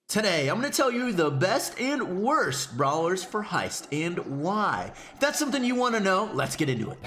Today, I'm going to tell you the best and worst brawlers for Heist and why. If that's something you want to know, let's get into it.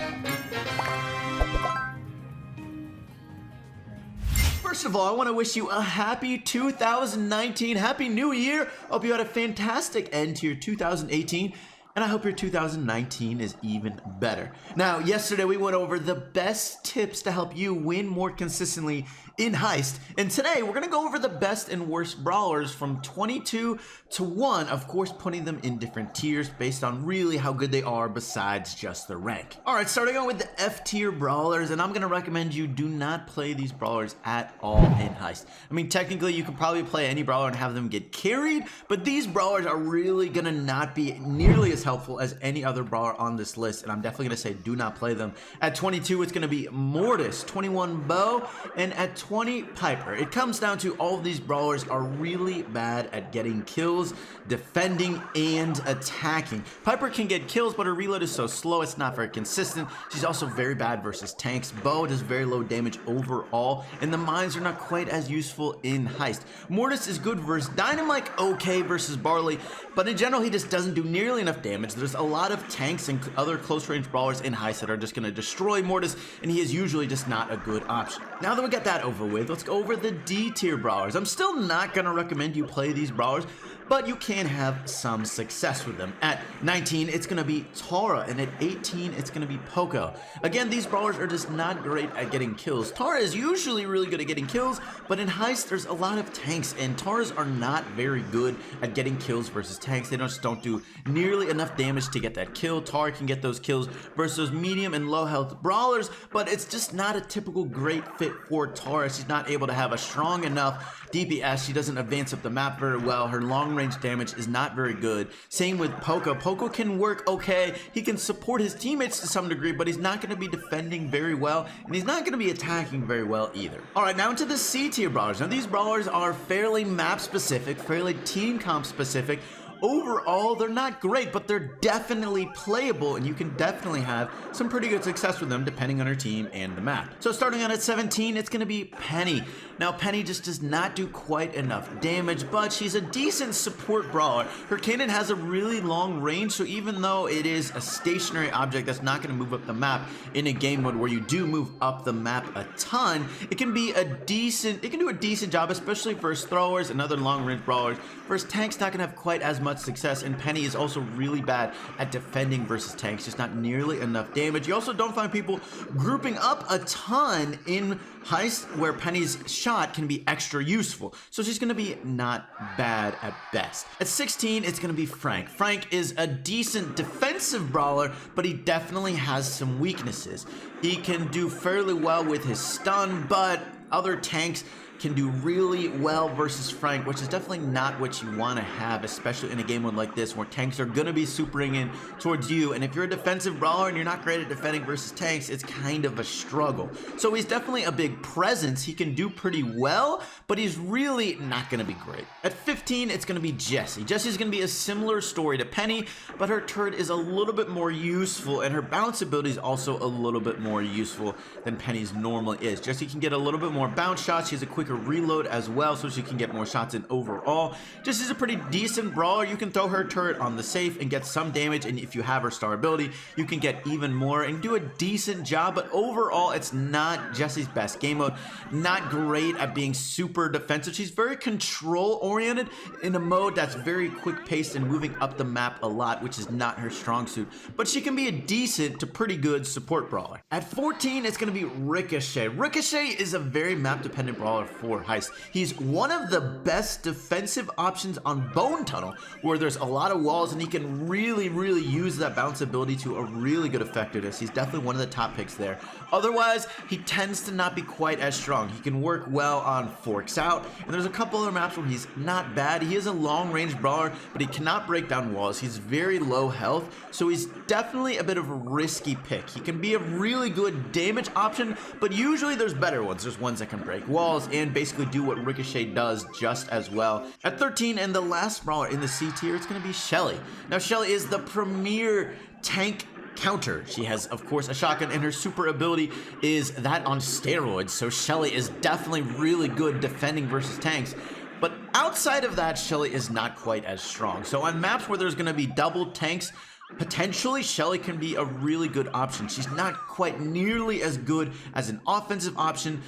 First of all, I want to wish you a happy 2019, happy new year. Hope you had a fantastic end to your 2018. And I hope your 2019 is even better. Now, yesterday we went over the best tips to help you win more consistently in Heist. And today we're going to go over the best and worst brawlers from 22 to 1. Of course, putting them in different tiers based on really how good they are besides just their rank. All right, starting out with the F tier brawlers. And I'm going to recommend you do not play these brawlers at all in Heist. I mean, technically you could probably play any brawler and have them get carried. But these brawlers are really going to not be nearly as helpful as any other brawler on this list, and I'm definitely going to say do not play them. At 22, it's going to be Mortis, 21 Bo, and at 20, Piper. It comes down to all of these brawlers are really bad at getting kills, defending, and attacking. Piper can get kills, but her reload is so slow, it's not very consistent. She's also very bad versus tanks. Bo does very low damage overall, and the mines are not quite as useful in Heist. Mortis is good versus Dynamite, okay versus Barley, but in general, he just doesn't do nearly enough damage. There's a lot of tanks and other close-range brawlers in Heist that are just going to destroy Mortis, and he is usually just not a good option. Now that we got that over with, let's go over the D-tier brawlers. I'm still not going to recommend you play these brawlers, but you can have some success with them. At 19, it's going to be Tara, and at 18, it's going to be Poco. Again, these brawlers are just not great at getting kills. Tara is usually really good at getting kills, but in Heist, there's a lot of tanks, and Taras are not very good at getting kills versus tanks. They just don't do nearly enough damage to get that kill. Tara can get those kills versus those medium and low health brawlers, but it's just not a typical great fit for Tara. She's not able to have a strong enough DPS. She doesn't advance up the map very well. Her long range damage is not very good. Same with Poco. Poco can work okay. He can support his teammates to some degree, but he's not going to be defending very well, and he's not going to be attacking very well either. All right, now into the C tier brawlers. Now these brawlers are fairly map specific, fairly team comp specific. Overall, they're not great, but they're definitely playable, and you can definitely have some pretty good success with them depending on your team and the map. So starting on at 17, it's going to be Penny. Now, Penny just does not do quite enough damage, but she's a decent support brawler. Her cannon has a really long range, so even though it is a stationary object that's not going to move up the map in a game mode where you do move up the map a ton, it can do a decent job, especially versus throwers and other long range brawlers. Versus tanks, not going to have quite as much success, and Penny is also really bad at defending versus tanks, just not nearly enough damage. You also don't find people grouping up a ton in Heist where Penny's shot can be extra useful, so she's going to be not bad at best. At 16, it's going to be Frank. Frank is a decent defensive brawler, but he definitely has some weaknesses. He can do fairly well with his stun, but other tanks can do really well versus Frank, which is definitely not what you want to have, especially in a game mode like this where tanks are going to be supering in towards you, and if you're a defensive brawler and you're not great at defending versus tanks, it's kind of a struggle. So he's definitely a big presence. He can do pretty well, but he's really not going to be great. At 15, it's going to be Jessie. Jessie's going to be a similar story to Penny, but her turret is a little bit more useful, and her bounce ability is also a little bit more useful than Penny's normally is. Jessie can get a little bit more bounce shots. She has a quicker reload as well, so she can get more shots in overall. Just is a pretty decent brawler. You can throw her turret on the safe and get some damage, and if you have her star ability, you can get even more and do a decent job, but overall, it's not Jessie's best game mode. Not great at being super defensive. She's very control oriented in a mode that's very quick paced and moving up the map a lot, which is not her strong suit, but she can be a decent to pretty good support brawler. At 14, it's going to be Ricochet. Ricochet is a very map dependent brawler for Heist. He's one of the best defensive options on Bone Tunnel, where there's a lot of walls and he can really use that bounce ability to a really good effectiveness. He's definitely one of the top picks there. Otherwise, he tends to not be quite as strong. He can work well on Forks Out, and there's a couple other maps where he's not bad. He is a long range brawler, but he cannot break down walls. He's very low health, so he's definitely a bit of a risky pick. He can be a really good damage option, but usually there's better ones. There's ones that can break walls and basically do what Ricochet does just as well. At 13, and the last brawler in the C tier, it's going to be Shelly. Now, Shelly is the premier tank counter. She has, of course, a shotgun, and her super ability is that on steroids, so Shelly is definitely really good defending versus tanks. But outside of that, Shelly is not quite as strong. So on maps where there's going to be double tanks, potentially Shelly can be a really good option. She's not quite nearly as good as an offensive option.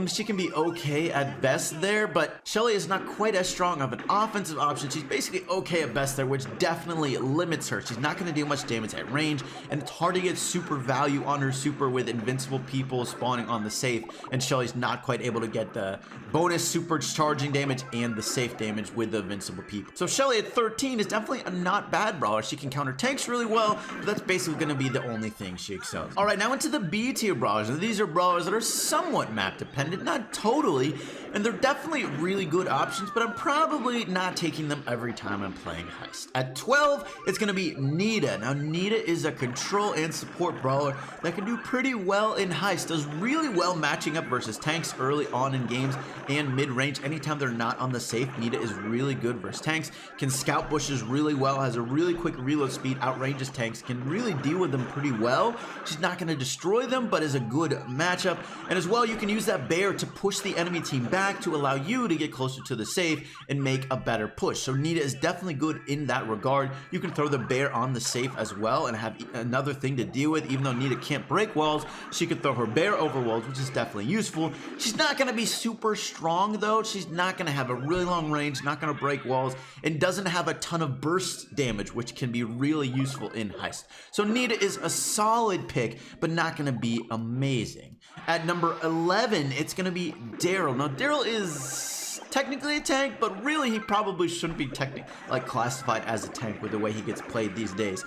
She can be okay at best there, but Shelly is not quite as strong of an offensive option. She's basically okay at best there, which definitely limits her. She's not going to do much damage at range, and it's hard to get super value on her super with invincible people spawning on the safe, and Shelly's not quite able to get the bonus super charging damage and the safe damage with the invincible people. So Shelly at 13 is definitely a not bad brawler. She can counter tanks really well, but that's basically going to be the only thing she excels. All right, now into the B tier brawlers. Now, these are brawlers that are somewhat map dependent, not totally, and they're definitely really good options, but I'm probably not taking them every time I'm playing Heist. At 12, it's going to be Nita. Now, Nita is a control and support brawler that can do pretty well in Heist, does really well matching up versus tanks early on in games and mid-range. Anytime they're not on the safe, Nita is really good versus tanks, can scout bushes really well, has a really quick reload speed, outranges tanks, can really deal with them pretty well. She's not going to destroy them, but is a good matchup, and as well, you can use that bear to push the enemy team back to allow you to get closer to the safe and make a better push. So Nita is definitely good in that regard. You can throw the bear on the safe as well and have another thing to deal with. Even though Nita can't break walls, she could throw her bear over walls, which is definitely useful. She's not going to be super strong though. She's not going to have a really long range, not going to break walls, and doesn't have a ton of burst damage, which can be really useful in Heist. So Nita is a solid pick, but not going to be amazing. At number 11, it's going to be Darryl. Now, Darryl is technically a tank, but really he probably shouldn't be classified as a tank with the way he gets played these days.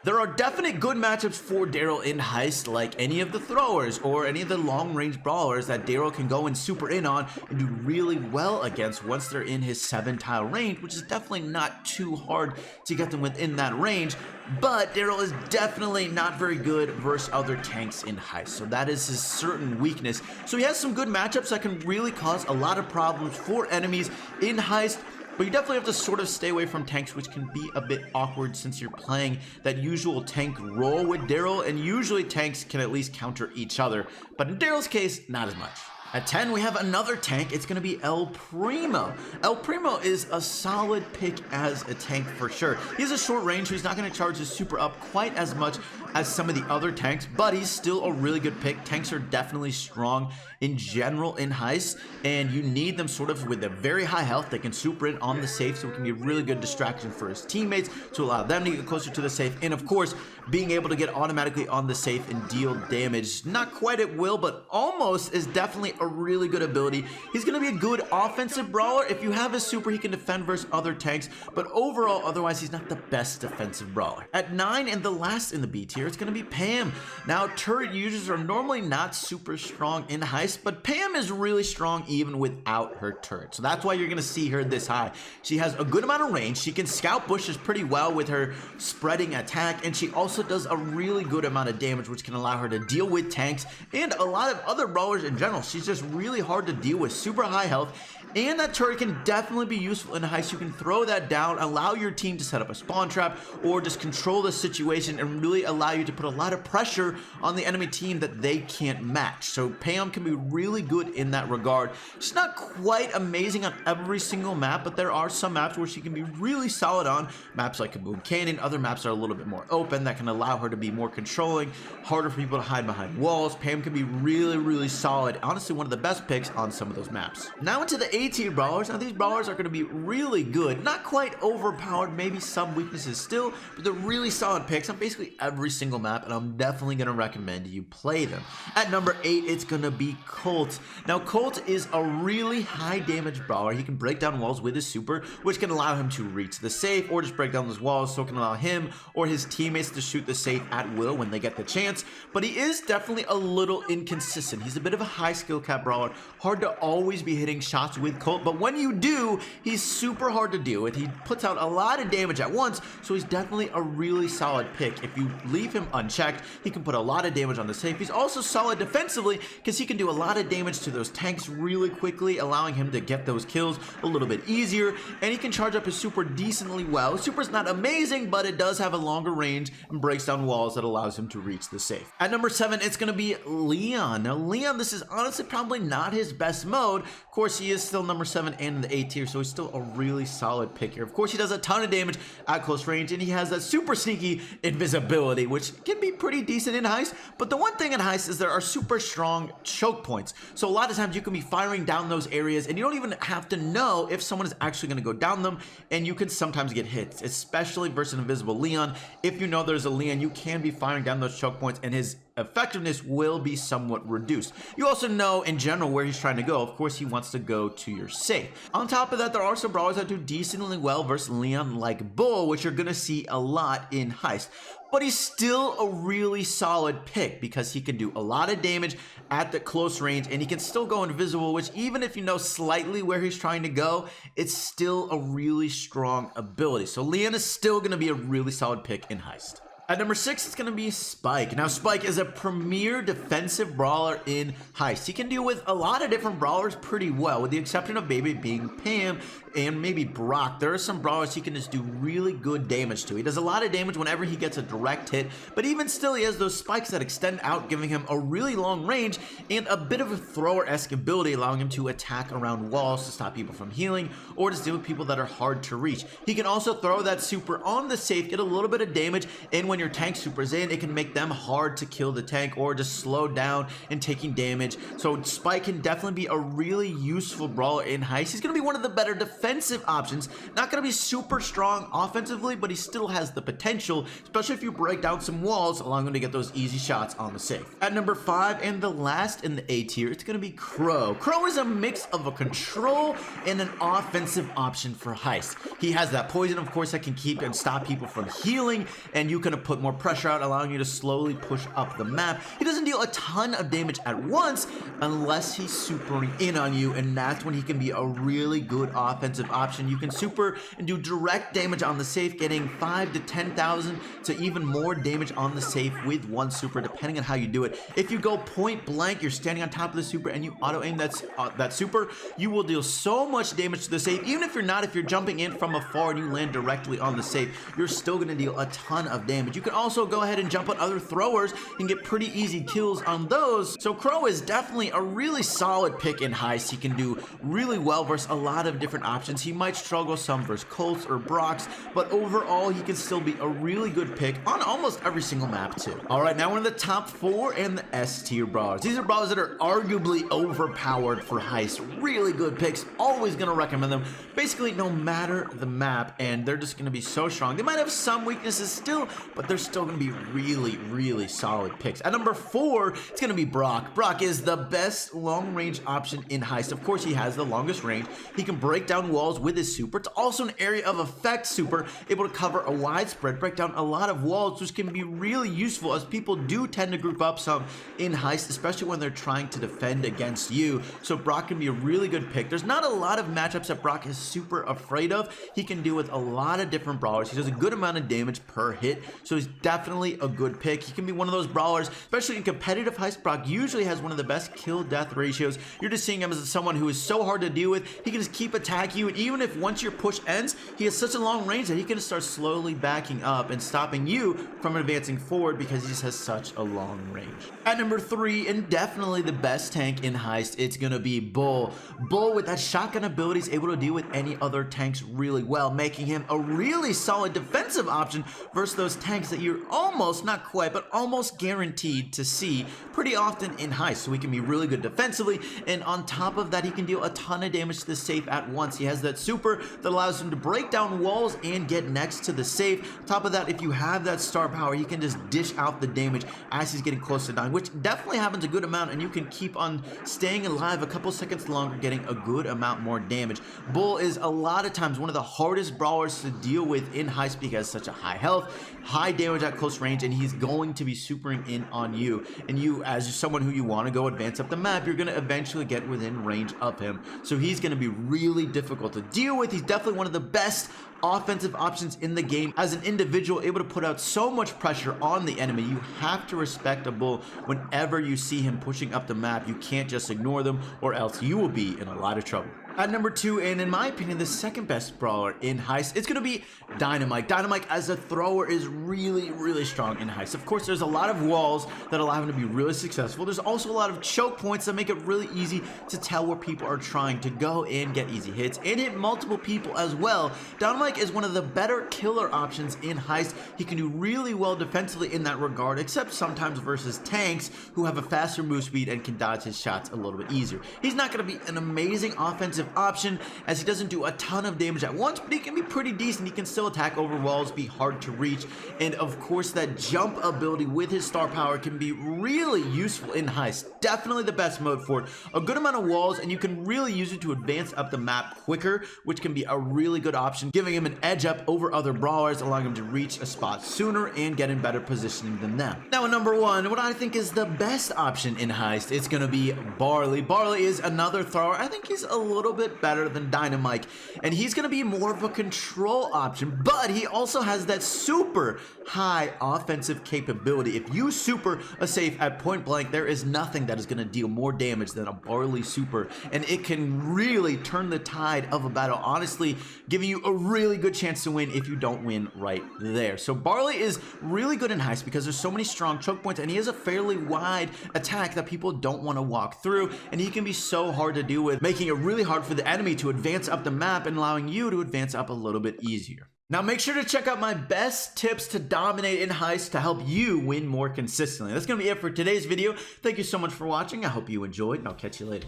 There are definite good matchups for Darryl in Heist, like any of the throwers or any of the long-range brawlers that Darryl can go and super in on and do really well against once they're in his 7-tile range, which is definitely not too hard to get them within that range. But Darryl is definitely not very good versus other tanks in Heist, so that is his certain weakness. So he has some good matchups that can really cause a lot of problems for enemies in Heist. But you definitely have to sort of stay away from tanks, which can be a bit awkward since you're playing that usual tank role with Darryl, and usually tanks can at least counter each other, but in Darryl's case, not as much. At 10, we have another tank. It's going to be El Primo. El Primo is a solid pick as a tank for sure. He has a short range, so he's not going to charge his super up quite as much as some of the other tanks, but he's still a really good pick. Tanks are definitely strong in general in Heist, and you need them sort of with a very high health. They can super in on the safe, so it can be a really good distraction for his teammates to allow them to get closer to the safe, and of course, being able to get automatically on the safe and deal damage. Not quite at will, but almost is definitely a really good ability. He's going to be a good offensive brawler. If you have his super, he can defend versus other tanks, but overall, otherwise, he's not the best defensive brawler. At 9, and the last in the B tier, it's going to be Pam. Now, turret users are normally not super strong in Heist, but Pam is really strong even without her turret. So that's why you're going to see her this high. She has a good amount of range. She can scout bushes pretty well with her spreading attack, and she also does a really good amount of damage, which can allow her to deal with tanks and a lot of other brawlers in general. She's just really hard to deal with, super high health, and that turret can definitely be useful in Heist. You can throw that down, allow your team to set up a spawn trap, or just control the situation and really allow you to put a lot of pressure on the enemy team that they can't match. So Pam can be really good in that regard. She's not quite amazing on every single map, but there are some maps where she can be really solid on. Maps like Kaboom Canyon, other maps are a little bit more open that can allow her to be more controlling, harder for people to hide behind walls. Pam can be really, really solid. Honestly, one of the best picks on some of those maps. Now into the A-tier brawlers. Now these brawlers are going to be really good. Not quite overpowered, maybe some weaknesses still, but they're really solid picks on basically every single map, and I'm definitely going to recommend you play them. At number 8, it's going to be Colt. Now Colt is a really high damage brawler. He can break down walls with his super, which can allow him to reach the safe or just break down those walls, so it can allow him or his teammates to shoot the safe at will when they get the chance. But he is definitely a little inconsistent. He's a bit of a high skill cap brawler, hard to always be hitting shots with Colt, but when you do, he's super hard to deal with. He puts out a lot of damage at once, so he's definitely a really solid pick. If you leave him unchecked. He can put a lot of damage on the safe. He's also solid defensively because he can do a lot of damage to those tanks really quickly, allowing him to get those kills a little bit easier. And he can charge up his super decently well. Super's not amazing, but it does have a longer range and breaks down walls that allows him to reach the safe. At number 7, it's going to be Leon. Now, Leon, this is honestly probably not his best mode. Of course, he is still number 7 and in the A tier, so he's still a really solid pick here. Of course, he does a ton of damage at close range, and he has that super sneaky invisibility, which can be pretty decent in Heist. But the one thing in Heist is there are super strong choke points. So a lot of times you can be firing down those areas, and you don't even have to know if someone is actually going to go down them, and you can sometimes get hits, especially versus an invisible Leon. If you know there's a Leon, you can be firing down those choke points, and his effectiveness will be somewhat reduced. You also know in general where he's trying to go. Of course, he wants to go to your safe. On top of that, there are some brawlers that do decently well versus Leon, like Bull, which you're gonna see a lot in Heist. But he's still a really solid pick because he can do a lot of damage at the close range, and he can still go invisible, which even if you know slightly where he's trying to go, it's still a really strong ability. So Leon is still gonna be a really solid pick in Heist. At number 6, it's going to be Spike. Now, Spike is a premier defensive brawler in Heist. He can deal with a lot of different brawlers pretty well, with the exception of maybe being Pam and maybe Brock. There are some brawlers he can just do really good damage to. He does a lot of damage whenever he gets a direct hit, but even still, he has those spikes that extend out, giving him a really long range and a bit of a thrower-esque ability, allowing him to attack around walls to stop people from healing or just deal with people that are hard to reach. He can also throw that super on the safe, get a little bit of damage, and when your tank supers in, it can make them hard to kill the tank or just slow down and taking damage. So Spike can definitely be a really useful brawler in Heist. He's going to be one of the better defensive options. Not going to be super strong offensively, but he still has the potential, especially if you break down some walls, allowing him to get those easy shots on the safe. At number 5 and the last in the A tier, it's going to be Crow. Crow is a mix of a control and an offensive option for Heist. He has that poison, of course, that can keep and stop people from healing, and you can put more pressure out, allowing you to slowly push up the map. He doesn't deal a ton of damage at once unless he's supering in on you, and that's when he can be a really good offensive option. You can super and do direct damage on the safe, getting 5 to 10,000 to even more damage on the safe with one super, depending on how you do it. If you go point blank, you're standing on top of the super and you auto aim that super, you will deal so much damage to the safe. Even if you're not, if you're jumping in from afar and you land directly on the safe, you're still going to deal a ton of damage. You can also go ahead and jump on other throwers and get pretty easy kills on those. So Crow is definitely a really solid pick in Heist. He can do really well versus a lot of different options. He might struggle some versus Colts or Brocks, but overall he can still be a really good pick on almost every single map too. Alright, now we're in the top 4 and the S tier brawlers. These are brawlers that are arguably overpowered for Heist. Really good picks. Always gonna recommend them basically no matter the map, and they're just gonna be so strong. They might have some weaknesses still, but they're still going to be really solid picks. At number 4, it's going to be Brock. Brock is the best long-range option in Heist. Of course, he has the longest range. He can break down walls with his super. It's also an area of effect super, able to cover a wide spread, break down a lot of walls, which can be really useful as people do tend to group up some in Heist, especially when they're trying to defend against you. So Brock can be a really good pick. There's not a lot of matchups that Brock is super afraid of. He can deal with a lot of different brawlers. He does a good amount of damage per hit, so he's definitely a good pick. He can be one of those brawlers, especially in competitive Heist. Brock usually has one of the best kill-death ratios. You're just seeing him as someone who is so hard to deal with. He can just keep attacking you, and even if once your push ends, he has such a long range that he can start slowly backing up and stopping you from advancing forward because he just has such a long range. At number 3, and definitely the best tank in Heist, it's gonna be Bull. Bull, with that shotgun ability, is able to deal with any other tanks really well, making him a really solid defensive option versus those tanks that you're almost, not quite, but almost guaranteed to see pretty often in Heist. So he can be really good defensively, and on top of that, he can deal a ton of damage to the safe at once. He has that super that allows him to break down walls and get next to the safe. On top of that, if you have that star power, he can just dish out the damage as he's getting close to dying, which definitely happens a good amount, and you can keep on staying alive a couple seconds longer, getting a good amount more damage. Bull is a lot of times one of the hardest brawlers to deal with in Heist because such a high health, high damage at close range, and he's going to be supering in on you. And you, as someone who you want to go advance up the map, you're going to eventually get within range of him. So he's going to be really difficult to deal with. He's definitely one of the best offensive options in the game. As an individual, able to put out so much pressure on the enemy, you have to respect a bull whenever you see him pushing up the map. You can't just ignore them, or else you will be in a lot of trouble. At number 2, and in my opinion, the second best brawler in Heist, it's going to be Dynamite. Dynamite as a thrower is really strong in Heist. Of course, there's a lot of walls that allow him to be really successful. There's also a lot of choke points that make it really easy to tell where people are trying to go and get easy hits and hit multiple people as well. Dynamite is one of the better killer options in Heist. He can do really well defensively in that regard, except sometimes versus tanks who have a faster move speed and can dodge his shots a little bit easier. He's not going to be an amazing offensive option, as he doesn't do a ton of damage at once, but he can be pretty decent. He can still attack over walls, be hard to reach, and of course that jump ability with his star power can be really useful in Heist. Definitely the best mode for it. A good amount of walls, and you can really use it to advance up the map quicker, which can be a really good option, giving him an edge up over other brawlers, allowing him to reach a spot sooner and get in better positioning than them. Now at number 1, what I think is the best option in Heist, it's going to be Barley. Barley is another thrower. I think he's a little bit better than Dynamite, and he's going to be more of a control option, but he also has that super high offensive capability. If you super a safe at point blank, there is nothing that is going to deal more damage than a Barley super, and it can really turn the tide of a battle, honestly giving you a really good chance to win if you don't win right there. So Barley is really good in Heist because there's so many strong choke points, and he has a fairly wide attack that people don't want to walk through, and he can be so hard to deal with, making it really hard for the enemy to advance up the map and allowing you to advance up a little bit easier. Now make sure to check out my best tips to dominate in Heist to help you win more consistently. That's going to be it for today's video. Thank you so much for watching. I hope you enjoyed, and I'll catch you later.